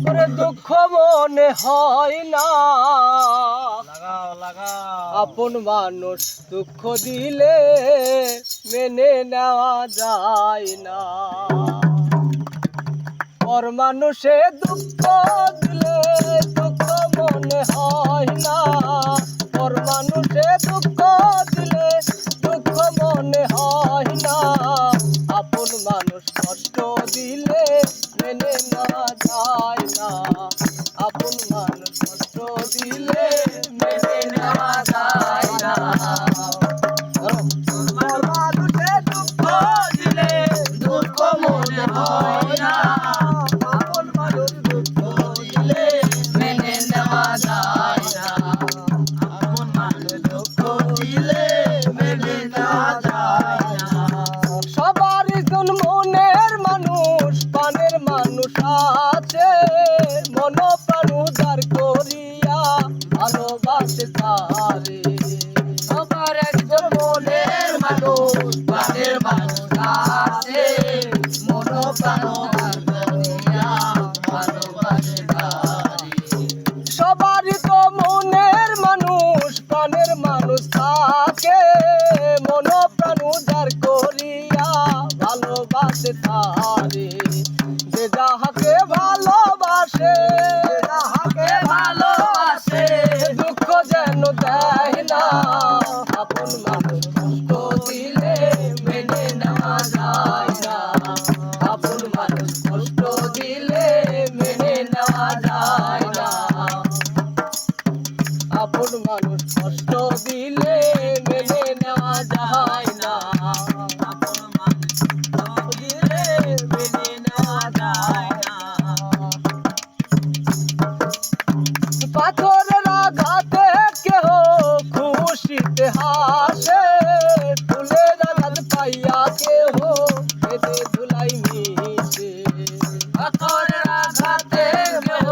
করে দুঃখ মনে হয় না, আপন মানুষ দুঃখ দিলে মেনে নেওয়া যায় না। পর মানুষে দুঃখ দিলে দুঃখ মনে হয় না, পর মানুষে দুঃখ দিলে দুঃখ মনে হয় না। আপন মানুষ কষ্ট দিলে মেনে নেওয়া যায় না, আপন মানুষ কষ্ট দিলে মেনে নেওয়া যায় না। পর মানুষে দুঃখ দিলে দুঃখ মনে হয় না, আপন মানুষ দুঃখ দিলে মেনে নেওয়া যায় না, আপন মানুষ দুঃখ দিলে মেনে নেওয়া যায় না। সবারই কোন মনের মানুষ প্রাণের মানুষ আছে, মন প্রাণ উদার করিয়া ভালোবাসে তারে। সবার একজন মনের মানুষ প্রাণের মানুষ আছে, মন প্রাণ উদার করিয়া ভালোবাসে তারে। সবারই তো মনের মানুষ প্রাণের মানুষ থাকে, মন প্রাণ উদার করিয়া ভালোবাসে তারে। যে যাহাকে ভালোবাসে, যাহাকে ভালোবাসে দুঃখ যেন দেয় না, আপন মানুষ কষ্ট দিলে মেনে নেওয়া যায় না, আপন মানুষ কষ্ট দিলে মেনে নেওয়া যায় না, আপন মানুষ কষ্ট দিলে মেনে নেওয়া যায় না, আপন মানুষ কষ্ট দিলে মেনে নেওয়া যায় না। পাথরের আঘাতে কেহ খুশিতে হাসে, ফুলের আঘাত পাইয়া কেহ কেঁদে ধুলাই মিশে। পাথরের আঘাতে কেহ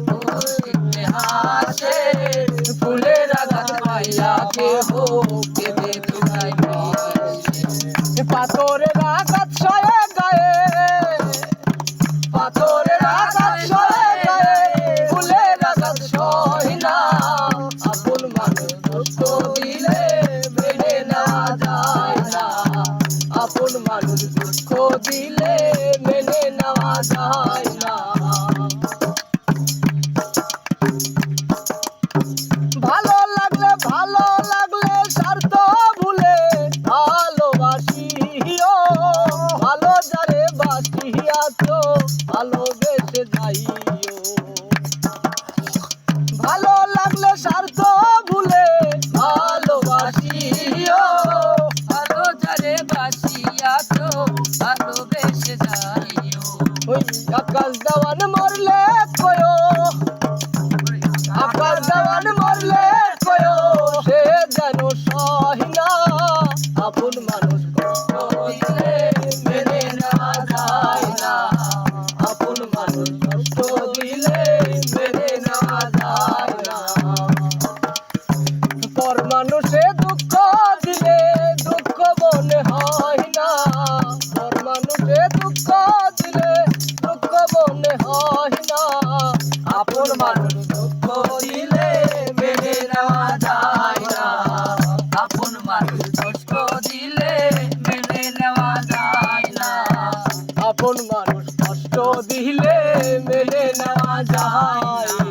খুশিতে হাসে, ফুলের আঘাত পাইয়া কেহ কেঁদে ধুলাই মিশে। পাথরের আঘাত সয়ে গায়ে, পাথরের আঘাত সয়ে গায়ে, ফুলের আঘাত সয় না, আপন মানুষ দুঃখ দিলে মেনে নেওয়া যায় না, আপন মানুষ দুঃখ দিলে মেনে নেওয়া যায় না। ভালো লাগলে স্বার্থ ভুলে ভালোবাসিও, ভালো যারে বাসিয়া তো ভালোবেসে যাইও। ভালো লাগলে স্বার্থ ভুলে ভালোবাসিও, ভালো যারে বাসিয়া তো ভালোবেসে যাইও। ওই আকাশ দেওয়ান মরলে কয়ো, আকাশ দেওয়ান মরলে কয়ো সে যেন সয় না, আপন মানুষ কষ্ট দিলে মেনে নেওয়া যায় না, আপন মানুষ কষ্ট দিলে মেনে নেওয়া যায় না। পর মানুষে দুঃখ দিলে দুঃখ মনে হয় না, পর মানুষে দুঃখ দিলে দুঃখ মনে হয় না, আপন মানুষ দুঃখ দিলে মেনে নেওয়া যায় না, আপন মানুষ কষ্ট দিলে মেনে নেওয়া যায় না, আপন মানুষ কষ্ট দিলে মেনে নেওয়া যায় না।